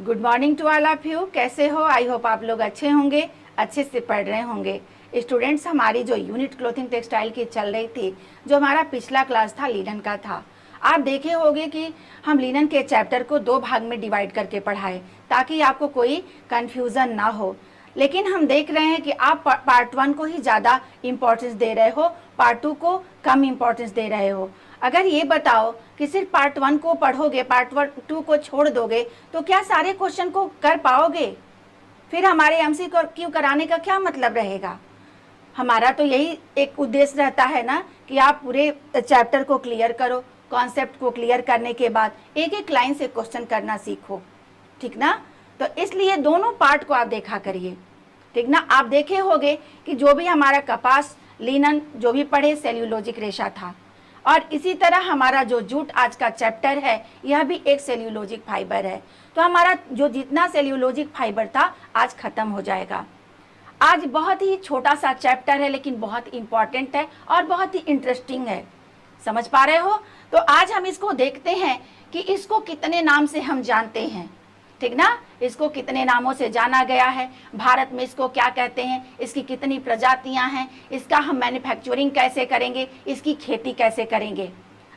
Good morning to all of you. कैसे हो? I hope आप लोग अच्छे होंगे, अच्छे से पढ़ रहे होंगे। स्टूडेंट्स, हमारी जो यूनिट क्लोथिंग टेक्सटाइल की चल रही थी, जो हमारा पिछला क्लास था लिनन का था, आप देखे होंगे कि हम लिनन के चैप्टर को 2 भाग में डिवाइड करके पढ़ाए ताकि आपको कोई कन्फ्यूज़न ना हो। लेकिन हम देख रहे हैं कि आप पार्ट 1 को ही ज़्यादा इम्पोर्टेंस दे रहे हो, पार्ट 2 को कम इम्पोर्टेंस दे रहे हो। अगर ये बताओ कि सिर्फ पार्ट 1 को पढ़ोगे, पार्ट 2 को छोड़ दोगे, तो क्या सारे क्वेश्चन को कर पाओगे? फिर हमारे एमसीक्यू कराने का क्या मतलब रहेगा? हमारा तो यही एक उद्देश्य रहता है ना कि आप पूरे चैप्टर को क्लियर करो, कॉन्सेप्ट को क्लियर करने के बाद एक एक लाइन से क्वेश्चन करना सीखो, ठीक ना? तो इसलिए दोनों पार्ट को आप देखा करिए, ठीक ना? आप देखे होंगे कि जो भी हमारा कपास, लिनन जो भी पढ़े, सेल्यूलोजिक रेशा था, और इसी तरह हमारा जो जूट आज का चैप्टर है, यह भी एक सेल्यूलोजिक फाइबर है। तो हमारा जो जितना सेल्यूलोजिक फाइबर था आज खत्म हो जाएगा। आज बहुत ही छोटा सा चैप्टर है लेकिन बहुत इंपॉर्टेंट है और बहुत ही इंटरेस्टिंग है। समझ पा रहे हो? तो आज हम इसको देखते हैं कि इसको कितने नाम से हम जानते हैं, ठीक ना? इसको कितने नामों से जाना गया है, भारत में इसको क्या कहते हैं, इसकी कितनी प्रजातियां हैं, इसका हम मैन्युफैक्चरिंग कैसे करेंगे, इसकी खेती कैसे करेंगे।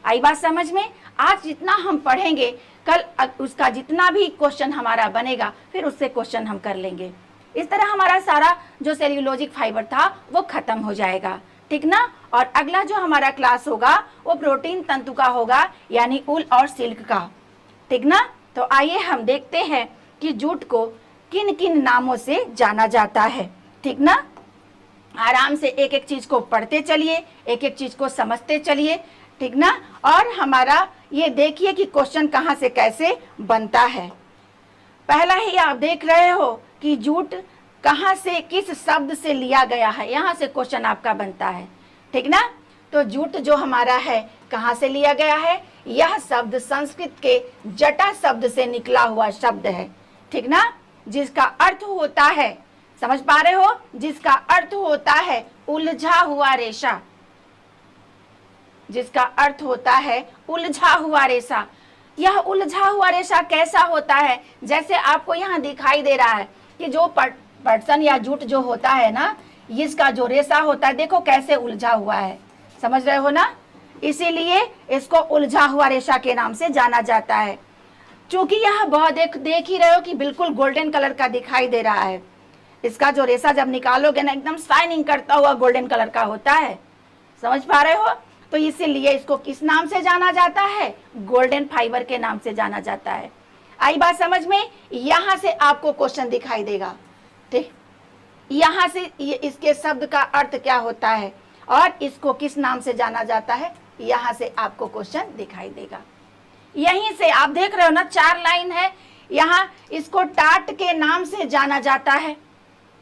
आई बात समझ में? आज जितना हम पढ़ेंगे, कल उसका जितना भी क्वेश्चन हमारा बनेगा, फिर उससे क्वेश्चन हम कर लेंगे। इस तरह हमारा सारा जो सेल्यूलोजिक फाइबर था वो खत्म हो जाएगा, ठीक ना? और अगला जो हमारा क्लास होगा वो प्रोटीन तंतु का होगा, यानी ऊल और सिल्क का, ठीक ना? तो आइए हम देखते हैं कि जूट को किन किन नामों से जाना जाता है, ठीक ना? आराम से एक एक चीज को पढ़ते चलिए, एक एक चीज को समझते चलिए, ठीक ना? और हमारा ये देखिए कि क्वेश्चन कहाँ से कैसे बनता है। पहला ही आप देख रहे हो कि जूट कहाँ से, किस शब्द से लिया गया है, यहाँ से क्वेश्चन आपका बनता है, ठीक ना? तो जूट जो हमारा है कहाँ से लिया गया है? यह शब्द संस्कृत के जटा शब्द से निकला हुआ शब्द है, ठीक ना? जिसका अर्थ होता है, समझ पा रहे हो, जिसका अर्थ होता है उलझा हुआ रेशा, जिसका अर्थ होता है उलझा हुआ रेशा। यह उलझा हुआ रेशा कैसा होता है? जैसे आपको यहाँ दिखाई दे रहा है कि जो पटसन या जूट जो होता है ना, इसका जो रेशा होता है, देखो कैसे उलझा हुआ है, समझ रहे हो ना? इसीलिए इसको उलझा हुआ रेशा के नाम से जाना जाता है। चूंकि यह बहुत देख ही रहे हो कि बिल्कुल गोल्डन कलर का दिखाई दे रहा है। इसका जो रेशा जब निकालोगे ना, एकदम शाइनिंग करता हुआ गोल्डन कलर का होता है, समझ पा रहे हो? तो इसीलिए इसको किस नाम से जाना जाता है? गोल्डन फाइबर के नाम से जाना जाता है। आई बात समझ में? यहाँ से आपको क्वेश्चन दिखाई देगा, ठीक? यहाँ से इसके शब्द का अर्थ क्या होता है और इसको किस नाम से जाना जाता है, यहाँ से आपको क्वेश्चन दिखाई देगा। यहीं से आप देख रहे हो ना, 4 लाइन है, यहाँ इसको टाट के नाम से जाना जाता है,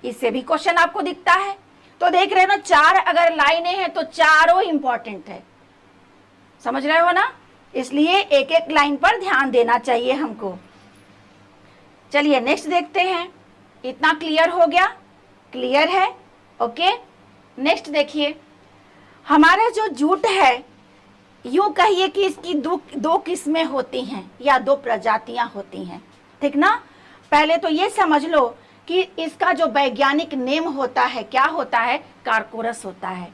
इससे भी क्वेश्चन आपको दिखता है। तो देख रहे हो ना, 4 अगर लाइनें हैं तो चारों इंपॉर्टेंट है, समझ रहे हो ना? इसलिए एक एक लाइन पर ध्यान देना चाहिए हमको। चलिए नेक्स्ट देखते हैं। इतना क्लियर हो गया? क्लियर है? ओके, नेक्स्ट देखिए। हमारा जो जूट है, यूं कहिए कि इसकी दो किस्में होती हैं या 2 प्रजातियां होती हैं, ठीक ना? पहले तो ये समझ लो कि इसका जो वैज्ञानिक नेम होता है, क्या होता है? कार्कोरस होता है।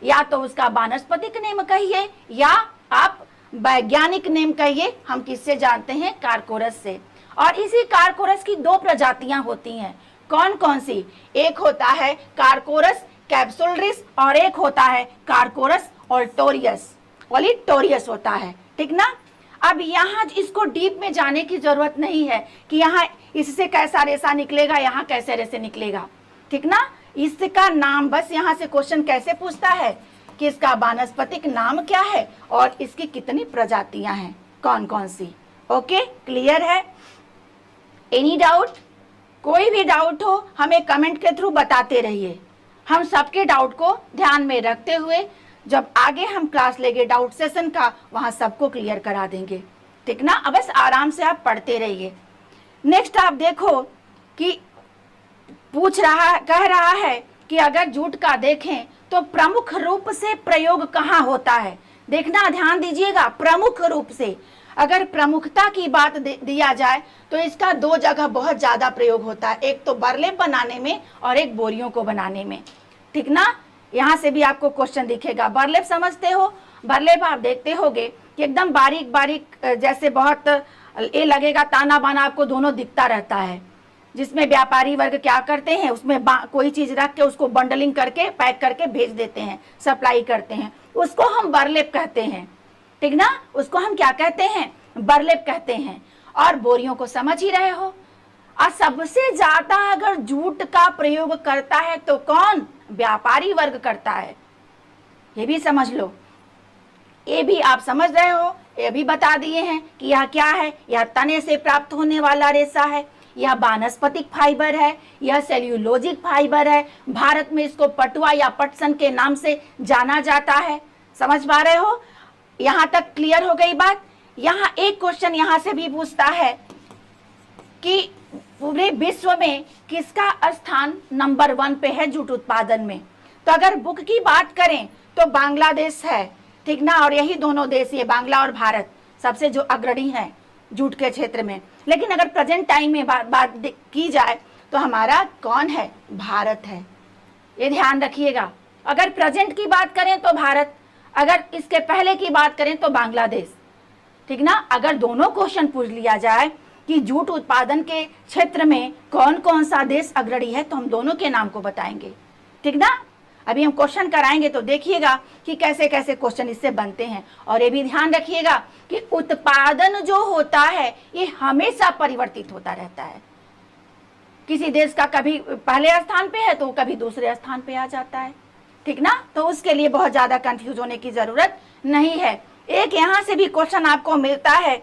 या तो उसका वानस्पतिक नेम कहिए या आप वैज्ञानिक नेम कहिए। हम किससे जानते हैं? कार्कोरस से। और इसी कार्कोरस की 2 प्रजातियां होती हैं। कौन कौन सी? एक होता है कार्कोरस कैप्सुलरिस और एक होता है कार्कोरस ओलिटोरियस होता है, ठीक ना? अब यहाँ इसको डीप में जाने की जरूरत नहीं है कि यहाँ इससे कैसा रेशा निकलेगा, यहाँ कैसे रेशे निकलेगा, ठीक ना? इसका नाम बस यहाँ से क्वेश्चन कैसे पूछता है कि इसका वानस्पतिक नाम क्या है और इसकी कितनी प्रजातियां हैं, कौन कौन सी। ओके, क्लियर है? Any doubt? कोई भी डाउट हो हमें कमेंट के थ्रू बताते रहिए। हम सबके डाउट को ध्यान में रखते हुए जब आगे हम क्लास लेंगे डाउट सेशन का, वहां सबको क्लियर करा देंगे, ठीक ना? अब बस आराम से आप पढ़ते रहिए। नेक्स्ट आप देखो कि कह रहा है कि अगर जूट का देखें तो प्रमुख रूप से प्रयोग कहाँ होता है। देखना, ध्यान दीजिएगा, प्रमुख रूप से। अगर प्रमुखता की बात दिया जाए तो इसका दो जगह बहुत ज़्यादा प्रयोग होता है, एक तो बरलेप बनाने में और एक बोरियों को बनाने में। ठीक ना, यहाँ से भी आपको क्वेश्चन दिखेगा। बरलेप समझते हो, बरलेप आप देखते होगे कि एकदम बारीक बारीक, जैसे बहुत ये लगेगा ताना बाना आपको दोनों दिखता रहता है, जिसमें व्यापारी वर्ग क्या करते हैं, उसमें कोई चीज रख के उसको बंडलिंग करके पैक करके भेज देते हैं, सप्लाई करते हैं, उसको हम बरलेप कहते हैं। ठीक ना, उसको हम क्या कहते हैं, बरलेप कहते हैं। और बोरियों को समझ ही रहे हो। और सबसे ज्यादा अगर जूट का प्रयोग करता है तो कौन, व्यापारी वर्ग करता है, ये भी समझ लो। ये भी आप समझ रहे हो, ये भी बता दिए हैं कि यह क्या है, यह तने से प्राप्त होने वाला रेशा है, यह वानस्पतिक फाइबर है, यह सेल्यूलोजिक फाइबर है। भारत में इसको पटुआ या पटसन के नाम से जाना जाता है। समझ पा रहे हो, यहां तक क्लियर हो गई बात। यहां एक क्वेश्चन यहां से भी पूछता है कि पूरे विश्व में किसका स्थान नंबर 1 पे है जूट उत्पादन में। तो अगर बुक की बात करें तो बांग्लादेश है। ठीक ना, और यही दोनों देश, ये बांग्ला और भारत सबसे जो अग्रणी है जूट के क्षेत्र में। लेकिन अगर प्रेजेंट टाइम में बात की जाए तो हमारा कौन है, भारत है। ये ध्यान रखिएगा। अगर प्रेजेंट की बात करें तो भारत, अगर इसके पहले की बात करें तो बांग्लादेश। ठीक ना, अगर दोनों क्वेश्चन पूछ लिया जाए कि जूट उत्पादन के क्षेत्र में कौन कौन सा देश अग्रणी है तो हम दोनों के नाम को बताएंगे। ठीक ना, अभी हम क्वेश्चन कराएंगे तो देखिएगा कि कैसे कैसे क्वेश्चन इससे बनते हैं। और ये भी ध्यान रखिएगा कि उत्पादन जो होता है ये हमेशा परिवर्तित होता रहता है। किसी देश का कभी पहले स्थान पे है तो कभी दूसरे स्थान पे आ जाता है। ठीक ना, तो उसके लिए बहुत ज्यादा कंफ्यूज होने की जरूरत नहीं है। एक यहाँ से भी क्वेश्चन आपको मिलता है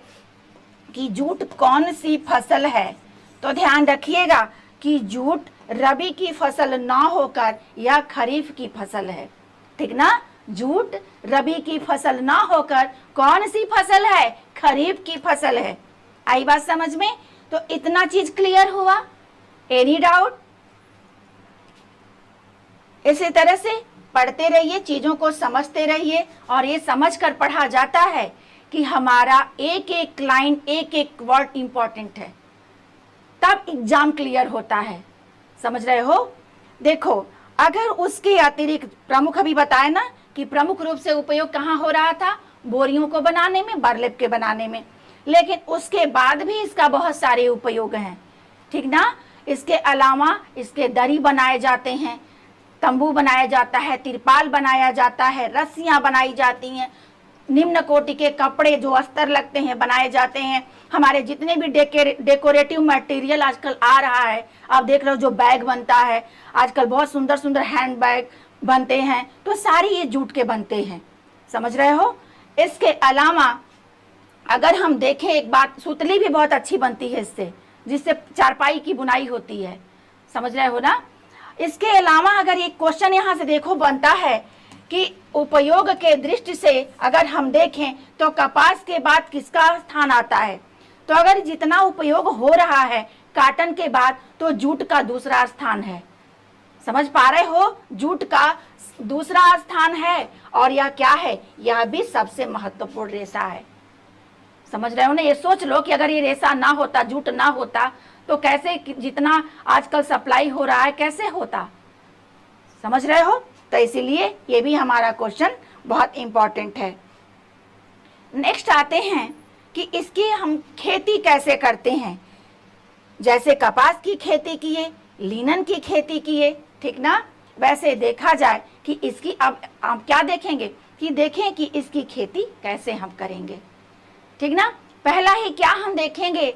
कि जूट कौन सी फसल है, तो ध्यान रखिएगा कि जूट रबी की फसल ना होकर यह खरीफ की फसल है। ठीक ना, जूट रबी की फसल ना होकर कौन सी फसल है, खरीफ की फसल है। आई बात समझ में, तो इतना चीज क्लियर हुआ। Any doubt? इसी तरह से पढ़ते रहिए, चीजों को समझते रहिए। और ये समझकर पढ़ा जाता है कि हमारा एक एक लाइन, एक एक वर्ड इंपॉर्टेंट है, तब एग्जाम क्लियर होता है। समझ रहे हो। देखो, अगर उसके अतिरिक्त प्रमुख, अभी बताए ना कि प्रमुख रूप से उपयोग कहाँ हो रहा था, बोरियों को बनाने में, बरलेप के बनाने में। लेकिन उसके बाद भी इसका बहुत सारे उपयोग हैं। ठीक ना, इसके अलावा इसके दरी बनाए जाते हैं, तंबू बनाया जाता है, तिरपाल बनाया जाता है, रस्सियां बनाई जाती हैं, निम्न कोटि के कपड़े जो अस्तर लगते हैं बनाए जाते हैं। हमारे जितने भी डेकोरेटिव मटेरियल आजकल आ रहा है, आप देख रहे हो जो बैग बनता है आजकल, बहुत सुंदर सुंदर हैंड बैग बनते हैं, तो सारी ये जूट के बनते हैं। समझ रहे हो। इसके अलावा अगर हम देखें एक बात, सुतली भी बहुत अच्छी बनती है इससे, जिससे चारपाई की बुनाई होती है। समझ रहे हो ना। इसके अलावा अगर एक क्वेश्चन यहाँ से देखो बनता है कि उपयोग के दृष्टि से अगर हम देखें तो कपास के बाद किसका स्थान आता है, तो अगर जितना उपयोग हो रहा है काटन के बाद तो जूट का दूसरा स्थान है। समझ पा रहे हो, जूट का दूसरा स्थान है। और यह क्या है, यह भी सबसे महत्वपूर्ण रेशा है। समझ रहे हो ना। ये सोच लो कि अगर ये रेशा ना होता, जूट ना होता, तो कैसे जितना आजकल सप्लाई हो रहा है कैसे होता। समझ रहे हो। तो इसीलिए ये भी हमारा क्वेश्चन बहुत इंपॉर्टेंट है। नेक्स्ट आते हैं कि इसकी हम खेती कैसे करते हैं। जैसे कपास की खेती किए, लिनन की खेती किए, ठीक ना, वैसे देखा जाए कि इसकी अब आप क्या देखेंगे कि देखें कि इसकी खेती कैसे हम करेंगे। ठीक ना, पहला ही क्या हम देखेंगे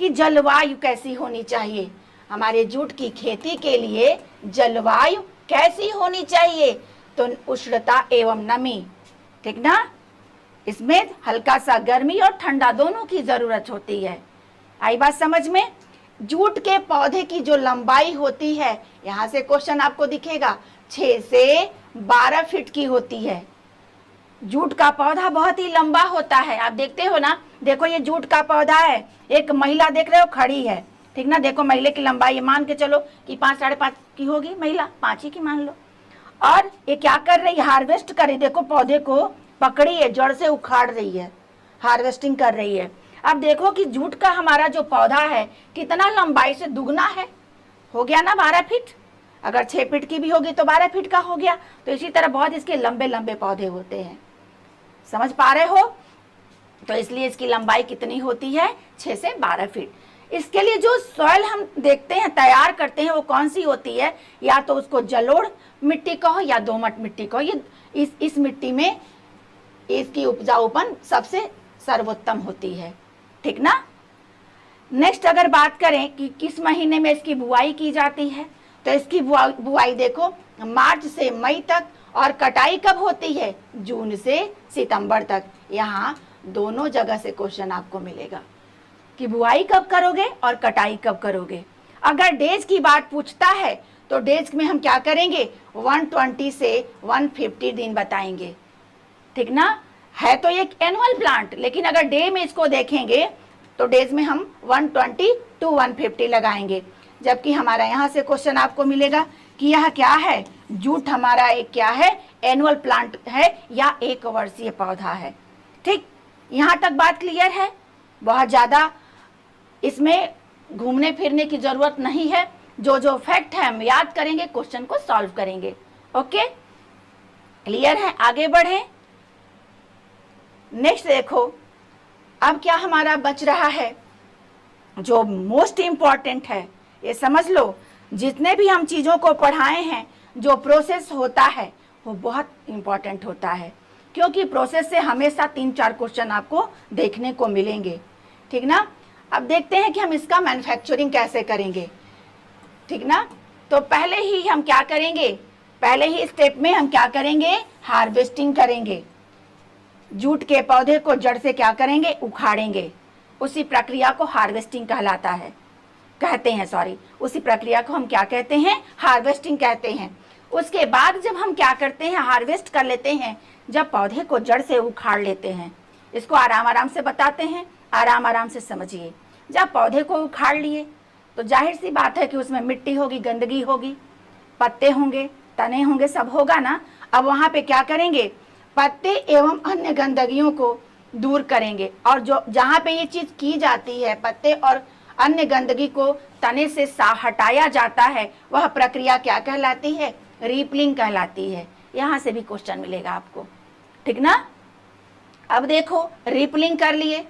कि जलवायु कैसी होनी चाहिए। हमारे जूट की खेती के लिए जलवायु कैसी होनी चाहिए, तो उष्णता एवं नमी। ठीक ना, इसमें हल्का सा गर्मी और ठंडा दोनों की जरूरत होती है। आई बात समझ में। जूट के पौधे की जो लंबाई होती है, यहाँ से क्वेश्चन आपको दिखेगा, 6 से 12 फीट की होती है। जूट का पौधा बहुत ही लंबा होता है। आप देखते हो ना, देखो ये जूट का पौधा है, एक महिला देख रहे हो खड़ी है। ठीक ना, देखो महिला की लंबाई मान के चलो कि 5 साढ़े 5 की होगी, महिला 5 ही की मान लो। और ये क्या कर रही है, हार्वेस्ट कर रही, देखो पौधे को पकड़ी है, जड़ से उखाड़ रही है। हार्वेस्टिंग कर रही है। अब देखो कि जूट का हमारा जो पौधा है कितना लंबाई से दुगना है, हो गया ना 12 फीट। अगर 6 फीट की भी होगी तो 12 फीट का हो गया। तो इसी तरह बहुत इसके लंबे लंबे पौधे होते हैं, समझ पा रहे हो। तो इसलिए इसकी लंबाई कितनी होती है, 6 से 12 फीट। इसके लिए जो सॉइल हम देखते हैं तैयार करते हैं वो कौन सी होती है, या तो उसको जलोढ़ मिट्टी कहो या दोमट मिट्टी कहो। ये इस मिट्टी में इसकी उपजाऊपन सबसे सर्वोत्तम होती है, ठीक ना। नेक्स्ट अगर बात करें कि किस महीने में इसकी बुआई की जाती है, तो इसकी बुआई देखो मार्च से मई तक, और कटाई कब होती है, जून से सितंबर तक। यहाँ दोनों जगह से क्वेश्चन आपको मिलेगा कि बुआई कब करोगे और कटाई कब करोगे। अगर डेज की बात पूछता है तो डेज में हम क्या करेंगे, 120 से 150 दिन बताएंगे, ठीक ना। है तो एक एनुअल प्लांट, लेकिन अगर डे में इसको देखेंगे तो डेज में हम 120 to 150 लगाएंगे। जबकि हमारा यहाँ से क्वेश्चन आपको मिलेगा कि यह क्या है, जूट हमारा एक क्या है, एनुअल प्लांट है या एक वर्षीय पौधा है। ठीक, यहाँ तक बात क्लियर है। बहुत ज़्यादा इसमें घूमने फिरने की ज़रूरत नहीं है। जो फैक्ट है हम याद करेंगे, क्वेश्चन को सॉल्व करेंगे। ओके, क्लियर है, आगे बढ़े। नेक्स्ट देखो, अब क्या हमारा बच रहा है, जो मोस्ट इम्पॉर्टेंट है, ये समझ लो। जितने भी हम चीज़ों को पढ़ाए हैं, जो प्रोसेस होता है वो बहुत इम्पॉर्टेंट होता है, क्योंकि प्रोसेस से हमेशा 3-4 क्वेश्चन आपको देखने को मिलेंगे, ठीक ना। अब देखते हैं कि हम इसका मैन्युफैक्चरिंग कैसे करेंगे, ठीक ना। तो पहले ही हम क्या करेंगे, पहले ही स्टेप में हम क्या करेंगे, हार्वेस्टिंग करेंगे। जूट के पौधे को जड़ से क्या करेंगे, उखाड़ेंगे। उसी प्रक्रिया को हार्वेस्टिंग कहलाता है, उसी प्रक्रिया को हम क्या कहते हैं, हार्वेस्टिंग कहते हैं। उसके बाद जब हम क्या करते हैं, हार्वेस्ट कर लेते हैं, जब पौधे को जड़ से उखाड़ लेते हैं। इसको आराम आराम से बताते हैं, आराम आराम से समझिए। जब पौधे को उखाड़ लिए तो जाहिर सी बात है कि उसमें मिट्टी होगी, गंदगी होगी, पत्ते होंगे, तने होंगे, सब होगा ना। अब वहाँ पे क्या करेंगे, पत्ते एवं अन्य गंदगियों को दूर करेंगे। और जो जहाँ पे ये चीज़ की जाती है, पत्ते और अन्य गंदगी को तने से हटाया जाता है, वह प्रक्रिया क्या कहलाती है, रीपलिंग कहलाती है। यहाँ से भी क्वेश्चन मिलेगा आपको, ठीक ना। अब देखो, रीपलिंग कर लिए,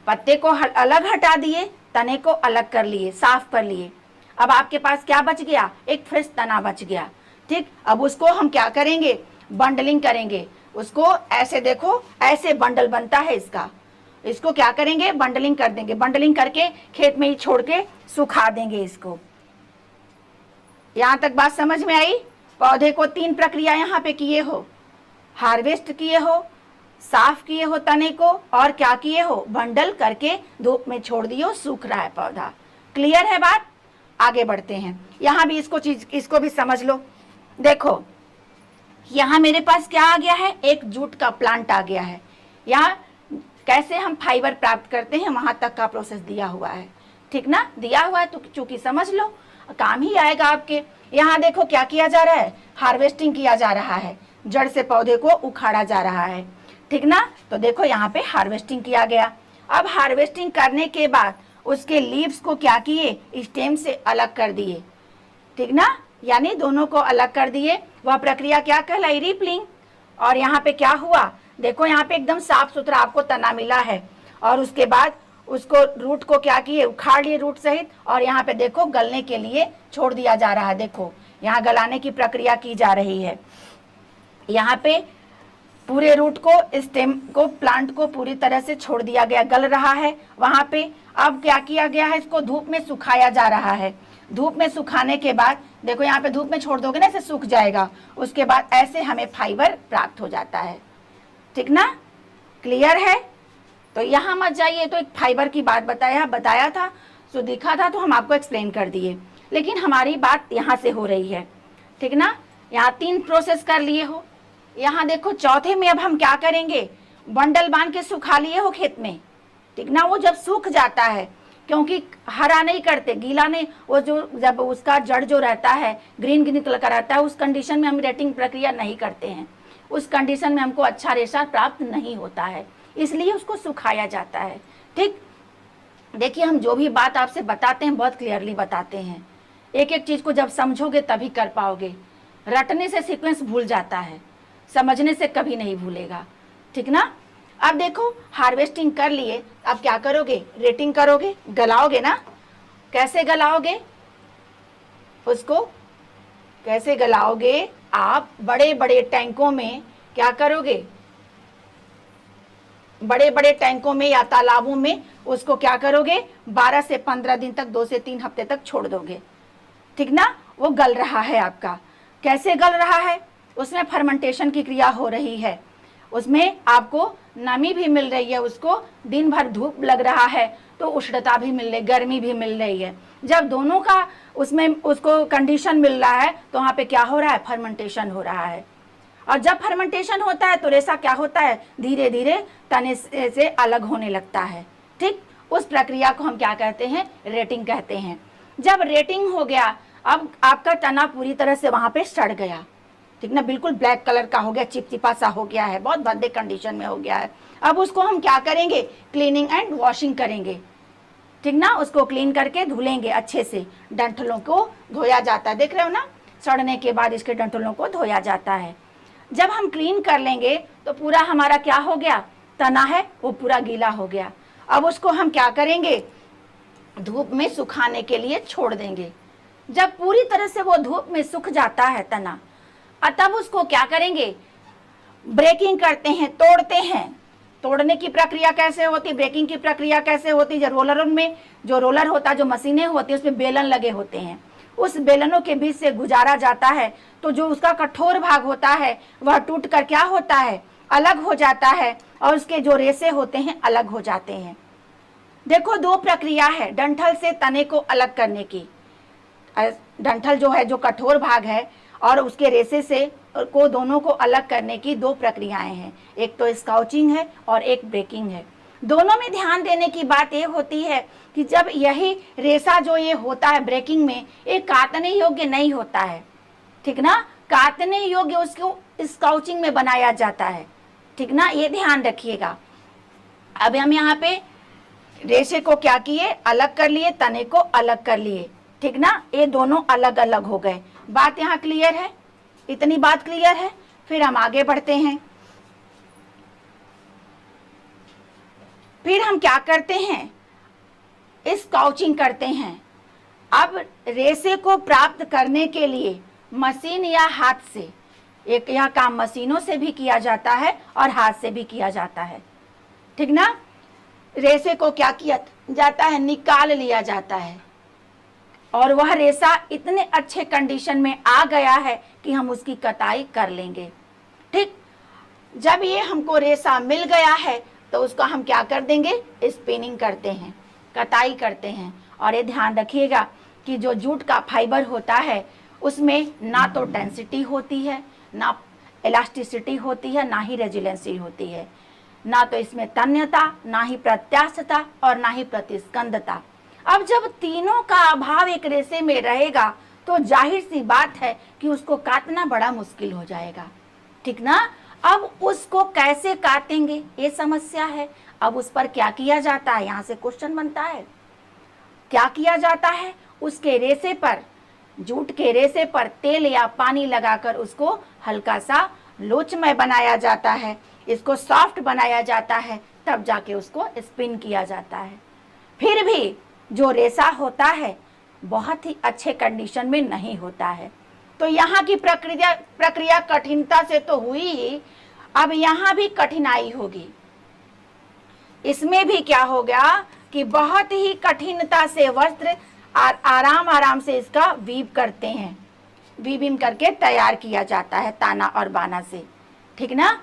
पत्ते को अलग हटा दिए, तने को अलग कर लिए, साफ कर लिए। अब आपके पास क्या बच गया, एक फ्रेश तना बच गया। ठीक, अब उसको हम क्या करेंगे, बंडलिंग करेंगे। उसको ऐसे देखो, ऐसे बंडल बनता है इसका, इसको क्या करेंगे, बंडलिंग कर देंगे। बंडलिंग करके खेत में ही छोड़ के सुखा देंगे इसको। यहाँ तक बात समझ में आई। पौधे को 3 प्रक्रिया यहाँ पे किए हो, हार्वेस्ट किए हो, साफ किए हो तने को, और क्या किए हो, बंडल करके धूप में छोड़ दिए, सूख रहा है पौधा। क्लियर है बात, आगे बढ़ते हैं। यहाँ भी इसको भी समझ लो। देखो, यहाँ मेरे पास क्या आ गया है, एक जूट का प्लांट आ गया है। यहाँ कैसे हम फाइबर प्राप्त करते हैं, वहां तक का प्रोसेस दिया हुआ है, ठीक ना। दिया हुआ है तो चूंकि समझ लो, काम ही आएगा आपके। यहाँ देखो क्या किया जा रहा है, हार्वेस्टिंग किया जा रहा है, जड़ से पौधे को उखाड़ा जा रहा है, ठीक ना। तो देखो यहाँ पे हार्वेस्टिंग किया गया। अब हार्वेस्टिंग करने के बाद उसके लीव्स को क्या किए, स्टेम से अलग कर दिए, ठीक ना, यानी दोनों को अलग कर दिए। वह प्रक्रिया क्या कहलाई, रीपलिंग। और यहाँ पे क्या हुआ, देखो यहाँ पे एकदम साफ सुथरा आपको तना मिला है। और उसके बाद उसको रूट को क्या किए, उखाड़ लिए रूट सहित, और यहाँ पे देखो गलने के लिए छोड़ दिया जा रहा है। देखो यहाँ गलाने की प्रक्रिया की जा रही है। यहाँ पे पूरे रूट को, स्टेम को, प्लांट को पूरी तरह से छोड़ दिया गया, गल रहा है वहाँ पे। अब क्या किया गया है, इसको धूप में सुखाया जा रहा है। धूप में सुखाने के बाद देखो यहाँ पे धूप में छोड़ दोगे ना, इसे सूख जाएगा। उसके बाद ऐसे हमें फाइबर प्राप्त हो जाता है, ठीक ना। क्लियर है। तो यहाँ मत जाइए, तो एक फाइबर की बात बताया था, जो दिखा था तो हम आपको एक्सप्लेन कर दिए, लेकिन हमारी बात यहाँ से हो रही है, ठीक ना। यहाँ 3 प्रोसेस कर लिए हो। यहाँ देखो चौथे में अब हम क्या करेंगे, बंडल बांध के सुखा लिए हो खेत में, ठीक ना। वो जब सूख जाता है, क्योंकि हरा नहीं करते, गीला नहीं, वो जो जब उसका जड़ जो रहता है ग्रीन ग्रीन कलर का रहता है, उस कंडीशन में हम रेटिंग प्रक्रिया नहीं करते हैं। उस कंडीशन में हमको अच्छा रेशा प्राप्त नहीं होता है। इसलिए उसको सुखाया जाता है। ठीक, देखिए हम जो भी बात आपसे बताते हैं बहुत क्लियरली बताते हैं, एक एक चीज को जब समझोगे तभी कर पाओगे। रटने से सीक्वेंस भूल जाता है, समझने से कभी नहीं भूलेगा। ठीक ना। अब देखो हार्वेस्टिंग कर लिए, अब क्या करोगे, रेटिंग करोगे, गलाओगे ना। कैसे गलाओगे उसको, कैसे गलाओगे, आप बड़े बड़े टैंकों में क्या करोगे, बड़े बड़े टैंकों में या तालाबों में उसको क्या करोगे, 12 से 15 दिन तक, 2 से 3 हफ्ते तक छोड़ दोगे। ठीक ना, वो गल रहा है आपका। कैसे गल रहा है, उसमें फर्मेंटेशन की क्रिया हो रही है, उसमें आपको नमी भी मिल रही है, उसको दिन भर धूप लग रहा है तो उष्णता भी मिल रही, गर्मी भी मिल रही है। जब दोनों का उसमें उसको कंडीशन मिल रहा है तो वहाँ पे क्या हो रहा है, फर्मेंटेशन हो रहा है। और जब फर्मेंटेशन होता है तो रेशा क्या होता है, धीरे धीरे तने से अलग होने लगता है। ठीक, उस प्रक्रिया को हम क्या कहते हैं, रेटिंग कहते हैं। जब रेटिंग हो गया, अब आपका तना पूरी तरह से वहां पे सड़ गया। ठीक ना, बिल्कुल ब्लैक कलर का हो गया, चिपचिपा सा हो गया है, बहुत भद्दे कंडीशन में हो गया है। अब उसको हम क्या करेंगे, क्लीनिंग एंड वॉशिंग करेंगे। ठीक ना, उसको क्लीन करके धुलेंगे अच्छे से, डंठलों को धोया जाता है, देख रहे हो ना, सड़ने के बाद इसके डंठलों को धोया जाता है। जब हम क्लीन कर लेंगे तो पूरा हमारा क्या हो गया, तना है वो पूरा गीला हो गया। अब उसको हम क्या करेंगे, धूप में सुखाने के लिए छोड़ देंगे। जब पूरी तरह से वो धूप में सूख जाता है तना, तब उसको क्या करेंगे, ब्रेकिंग करते हैं, तोड़ते हैं। तोड़ने की प्रक्रिया कैसे होती, ब्रेकिंग की प्रक्रिया कैसे होती, जो रोलरों में, जो रोलर होता है, जो मशीनें होती है उसमें बेलन लगे होते हैं, उस बेलनों के बीच से गुजारा जाता है, तो जो उसका कठोर भाग होता है वह टूट कर क्या होता है, अलग हो जाता है, और उसके जो रेशे होते हैं अलग हो जाते हैं। देखो दो प्रक्रिया है डंठल से तने को अलग करने की। डंठल जो है, जो कठोर भाग है, और उसके रेशे से को, दोनों को अलग करने की दो प्रक्रियाएं हैं, एक तो स्काउचिंग है और एक ब्रेकिंग है। दोनों में ध्यान देने की बात ये होती है कि जब यही रेशा जो ये होता है ब्रेकिंग में, ये काटने योग्य नहीं होता है। ठीक ना, काटने योग्य उसको स्काउचिंग में बनाया जाता है। ठीक ना, ये ध्यान रखिएगा। अब हम यहाँ पे रेशे को क्या किए, अलग कर लिए, तने को अलग कर लिए। ठीक ना, ये दोनों अलग अलग हो गए। बात यहाँ क्लियर है, इतनी बात क्लियर है। फिर हम आगे बढ़ते हैं। फिर हम क्या करते हैं, स्काउचिंग करते हैं। अब रेशे को प्राप्त करने के लिए मशीन या हाथ से, एक यह काम मशीनों से भी किया जाता है और हाथ से भी किया जाता है। ठीक ना, रेशे को क्या किया जाता है, निकाल लिया जाता है, और वह रेशा इतने अच्छे कंडीशन में आ गया है कि हम उसकी कटाई कर लेंगे। ठीक, जब ये हमको रेशा मिल गया है तो उसको हम क्या कर देंगे, स्पिनिंग करते हैं, कटाई करते हैं। और ये ध्यान रखिएगा कि जो जूट का फाइबर होता है उसमें ना तो डेंसिटी होती है, ना इलास्टिसिटी होती है, ना ही रेजिलेंसी होती है, ना तो इसमें तन्यता, ना ही प्रत्यास्थता और ना ही प्रतिस्कंदता। अब जब तीनों का अभाव एक रेशे में रहेगा तो जाहिर सी बात है कि उसको काटना बड़ा मुश्किल हो जाएगा। ठीक ना, अब उसको कैसे काटेंगे ये समस्या है। अब उस पर क्या किया जाता है, यहाँ से क्वेश्चन बनता है, क्या किया जाता है, उसके रेशे पर, जूट के रेशे पर तेल या पानी लगाकर उसको हल्का सा लोचमय बनाया जाता है, इसको सॉफ्ट बनाया जाता है, तब जाके उसको स्पिन किया जाता है। फिर भी जो रेशा होता है बहुत ही अच्छे कंडीशन में नहीं होता है। तो यहाँ की प्रक्रिया कठिनता से तो हुई ही, अब यहाँ भी कठिनाई होगी। इसमें भी क्या हो गया कि बहुत ही कठिनता से वस्त्र आराम आराम से इसका वीव करते हैं, वीविंग करके तैयार किया जाता है ताना और बाना से। ठीक ना,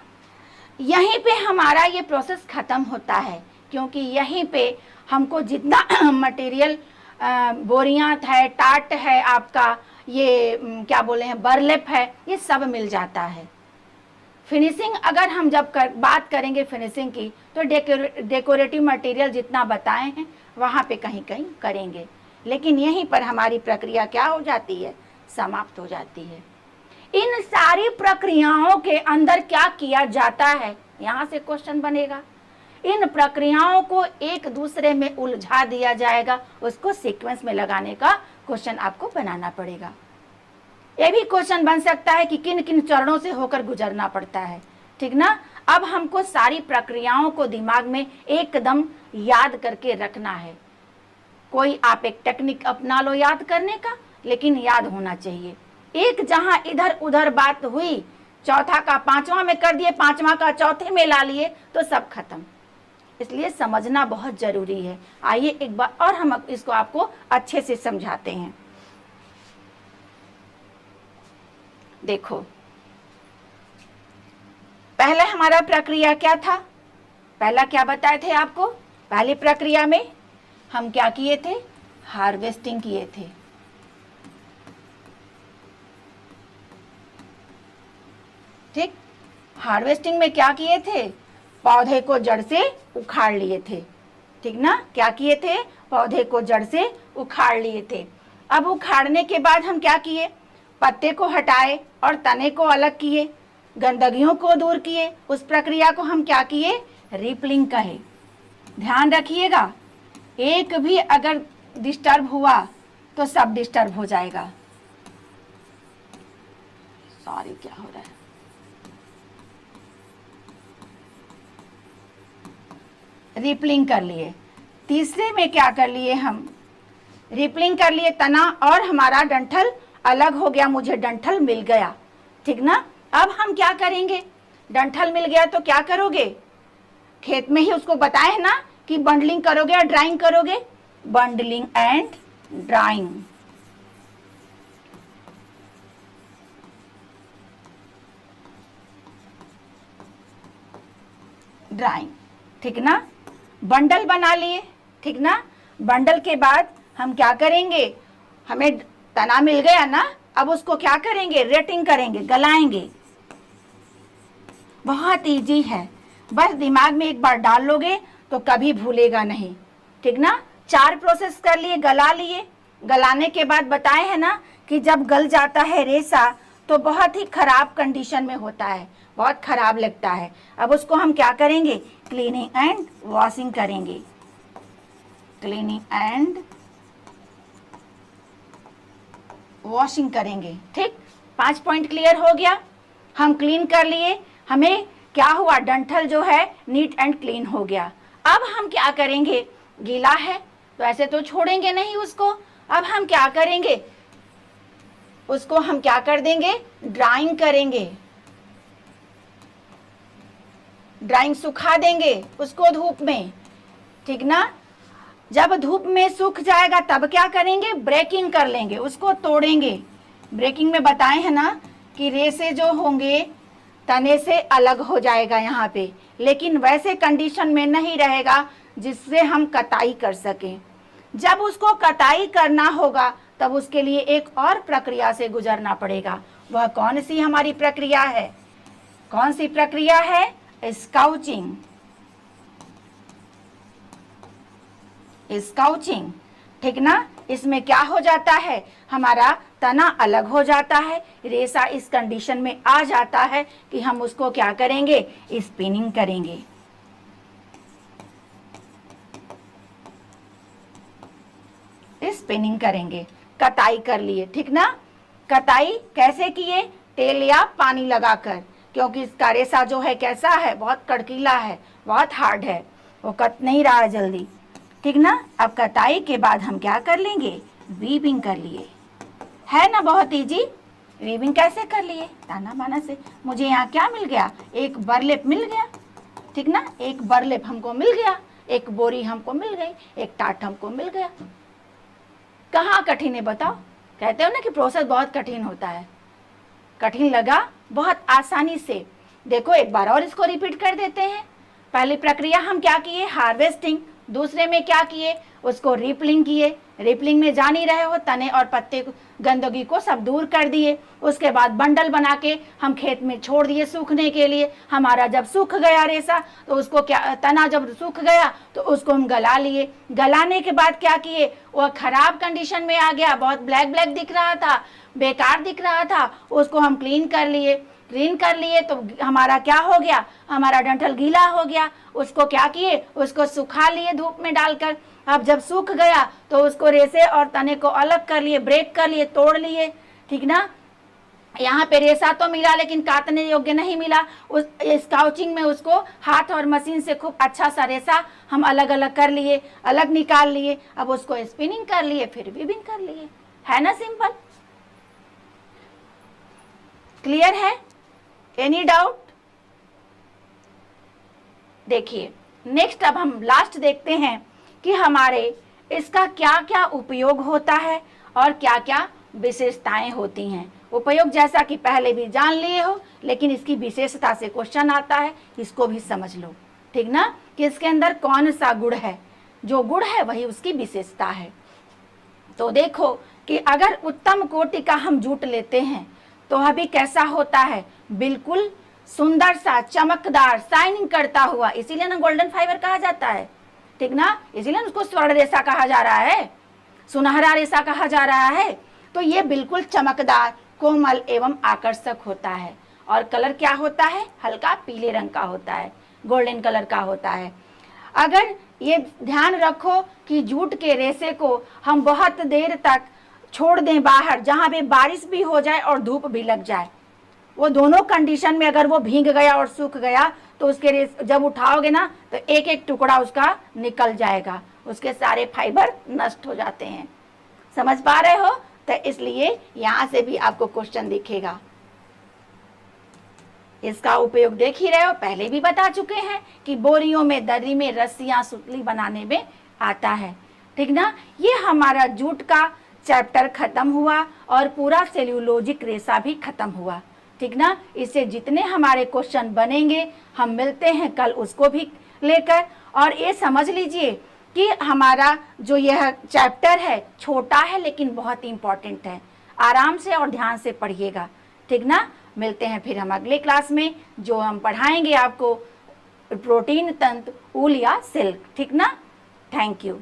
यहीं पे हमारा ये प्रोसेस खत्म होता है, क्योंकि यहीं पे हमको जितना मटेरियल, बोरियां है, टाट है, आपका ये क्या बोले हैं, बर्लैप है, ये सब मिल जाता है। फिनिशिंग अगर हम जब बात करेंगे फिनिशिंग की, तो डेकोरेटिव मटेरियल जितना बताए हैं वहाँ पे कहीं कहीं करेंगे, लेकिन यहीं पर हमारी प्रक्रिया क्या हो जाती है, समाप्त हो जाती है। इन सारी प्रक्रियाओं के अंदर क्या किया जाता है, यहाँ से क्वेश्चन बनेगा। इन प्रक्रियाओं को एक दूसरे में उलझा दिया जाएगा, उसको सीक्वेंस में लगाने का क्वेश्चन आपको बनाना पड़ेगा। ये भी क्वेश्चन बन सकता है कि किन किन चरणों से होकर गुजरना पड़ता है, ठीक ना। अब हमको सारी प्रक्रियाओं को दिमाग में एकदम याद करके रखना है। कोई आप एक टेक्निक अपना लो याद करने का, लेकिन याद होना चाहिए। एक जहां इधर उधर बात हुई, चौथा का पांचवा में कर दिए, पांचवा का चौथे में ला लिए, तो सब खत्म। इसलिए समझना बहुत जरूरी है। आइए एक बार और हम इसको आपको अच्छे से समझाते हैं। देखो, पहले हमारा प्रक्रिया क्या था, पहला क्या बताए थे आपको, पहली प्रक्रिया में हम क्या किए थे, हार्वेस्टिंग किए थे। ठीक, हार्वेस्टिंग में क्या किए थे, पौधे को जड़ से उखाड़ लिए थे, ठीक ना। क्या किए थे, पौधे को जड़ से उखाड़ लिए थे। अब उखाड़ने के बाद हम क्या किए, पत्ते को हटाए और तने को अलग किए, गंदगियों को दूर किए। उस प्रक्रिया को हम क्या किए, रिपलिंग कहे। ध्यान रखिएगा, एक भी अगर डिस्टर्ब हुआ तो सब डिस्टर्ब हो जाएगा। सॉरी, क्या हो रहा है, रिपलिंग कर लिए। तीसरे में क्या कर लिए, हम रिपलिंग कर लिए, तना और हमारा डंठल अलग हो गया, मुझे डंठल मिल गया, ठीक ना। अब हम क्या करेंगे, डंठल मिल गया तो क्या करोगे, खेत में ही उसको बताए ना कि बंडलिंग करोगे और ड्राइंग करोगे, बंडलिंग एंड ड्राइंग। ड्राइंग, ठीक ना। बंडल बना लिए, ठीक ना। बंडल के बाद हम क्या करेंगे, हमें तना मिल गया ना, अब उसको क्या करेंगे, रेटिंग करेंगे, गलाएंगे। बहुत इजी है, बस दिमाग में एक बार डाल लोगे तो कभी भूलेगा नहीं, ठीक ना। 4 प्रोसेस कर लिए, गला लिए। गलाने के बाद बताए हैं ना कि जब गल जाता है रेसा तो बहुत ही खराब कंडीशन में होता है, बहुत खराब लगता है। अब उसको हम क्या करेंगे, क्लीनिंग एंड वॉशिंग करेंगे, क्लीनिंग एंड वॉशिंग करेंगे, ठीक। 5 पॉइंट क्लियर हो गया। हम क्लीन कर लिए, हमें क्या हुआ, डंठल जो है नीट एंड क्लीन हो गया। अब हम क्या करेंगे, गीला है तो ऐसे तो छोड़ेंगे नहीं उसको, अब हम क्या करेंगे, उसको हम क्या कर देंगे, ड्राइंग करेंगे, ड्राइंग सुखा देंगे उसको धूप में, ठीक ना। जब धूप में सूख जाएगा तब क्या करेंगे, ब्रेकिंग कर लेंगे, उसको तोड़ेंगे। ब्रेकिंग में बताए हैं ना कि रेसे जो होंगे तने से अलग हो जाएगा यहाँ पे, लेकिन वैसे कंडीशन में नहीं रहेगा जिससे हम कटाई कर सकें। जब उसको कटाई करना होगा तब उसके लिए एक और प्रक्रिया से गुजरना पड़ेगा। वह कौन सी हमारी प्रक्रिया है, कौन सी प्रक्रिया है, स्काउचिंग। स्काउचिंग, ठीक ना। इसमें क्या हो जाता है, हमारा तना अलग हो जाता है, रेसा इस कंडीशन में आ जाता है कि हम उसको क्या करेंगे, स्पिनिंग करेंगे। स्पिनिंग करेंगे। कटाई कर लिए, ठीक ना। कटाई कैसे किए, तेल या पानी लगाकर, क्योंकि इसका रेसा जो है कैसा है, बहुत कड़कीला है, बहुत हार्ड है, वो कट नहीं रहा है जल्दी, ठीक ना। अब कटाई के बाद हम क्या कर लेंगे, वीविंग कर लिए, है ना, बहुत इजी। वीविंग कैसे कर लिए, ताना बाना से। मुझे यहाँ क्या मिल गया, एक बरलेप मिल गया, ठीक ना, एक बरलेप हमको मिल गया, एक बोरी हमको मिल गई, एक टाट हमको मिल गया। कहाँ कठिन है बताओ, कहते हो ना कि प्रोसेस बहुत कठिन होता है, कठिन लगा, बहुत आसानी से। देखो एक बार और इसको रिपीट कर देते हैं। पहली प्रक्रिया हम क्या किए, हार्वेस्टिंग। दूसरे में क्या किए, उसको रिपलिंग किए। रिपलिंग में जान ही रहे हो, तने और पत्ते गंदगी को सब दूर कर दिए। उसके बाद बंडल बना के हम खेत में छोड़ दिए सूखने के लिए। हमारा जब सूख गया रेसा तो उसको क्या, तना जब सूख गया तो उसको हम गला लिए। गलाने के बाद क्या किए, वह खराब कंडीशन में आ गया, बहुत ब्लैक ब्लैक दिख रहा था, बेकार दिख रहा था, उसको हम क्लीन कर लिए। क्लीन कर लिए तो हमारा क्या हो गया, हमारा डंठल गीला हो गया। उसको क्या किए, उसको सुखा लिए धूप में डालकर। अब जब सूख गया तो उसको रेसे और तने को अलग कर लिए, ब्रेक कर लिए, तोड़ लिए, ठीक ना। यहाँ पे रेसा तो मिला लेकिन काटने योग्य नहीं मिला। उस स्काउचिंग में उसको हाथ और मशीन से खूब अच्छा सा रेसा हम अलग अलग कर लिए, अलग निकाल लिए। अब उसको स्पिनिंग कर लिए, फिर वीविंग कर लिए, है ना सिंपल। क्लियर है, एनी डाउट? देखिए नेक्स्ट अब हम लास्ट देखते हैं कि हमारे इसका क्या क्या उपयोग होता है और क्या क्या विशेषताएं होती हैं। उपयोग जैसा कि पहले भी जान लिए हो, लेकिन इसकी विशेषता से क्वेश्चन आता है, इसको भी समझ लो, ठीक ना, कि इसके अंदर कौन सा गुण है। जो गुण है वही उसकी विशेषता है। तो देखो कि अगर उत्तम कोटि का हम जूट लेते हैं तो अभी कैसा होता है, बिल्कुल सुंदर सा, चमकदार, शाइनिंग करता हुआ, इसीलिए ना गोल्डन फाइबर कहा जाता है, ठीक ना, इसीलिए उसको स्वर्ण रेशा कहा जा रहा है, सुनहरा रेशा कहा जा रहा है। तो ये बिल्कुल चमकदार, कोमल एवं आकर्षक होता है। और कलर क्या होता है, हल्का पीले रंग का होता है, गोल्डन कलर का होता है। अगर ये ध्यान रखो कि जूट के रेशे को हम बहुत देर तक छोड़ दें बाहर, जहाँ पे बारिश भी हो जाए और धूप भी लग जाए, वो दोनों कंडीशन में अगर वो भीग गया और सूख गया तो उसके रेस जब उठाओगे ना तो एक एक टुकड़ा उसका निकल जाएगा, उसके सारे फाइबर नष्ट हो जाते हैं। समझ पा रहे हो? तो इसलिए यहाँ से भी आपको क्वेश्चन दिखेगा। इसका उपयोग देख ही रहे हो, पहले भी बता चुके हैं कि बोरियों में, दर्री में, रस्सियां, सुतली बनाने में आता है, ठीक ना। ये हमारा जूट का चैप्टर खत्म हुआ और पूरा सेल्यूलोजिक रेशा भी खत्म हुआ, ठीक ना। इससे जितने हमारे क्वेश्चन बनेंगे हम मिलते हैं कल उसको भी लेकर। और ये समझ लीजिए कि हमारा जो यह चैप्टर है छोटा है लेकिन बहुत ही इंपॉर्टेंट है, आराम से और ध्यान से पढ़िएगा, ठीक ना। मिलते हैं फिर हम अगले क्लास में, जो हम पढ़ाएंगे आपको प्रोटीन तंत्र, ऊल या सिल्क, ठीक ना। Thank you.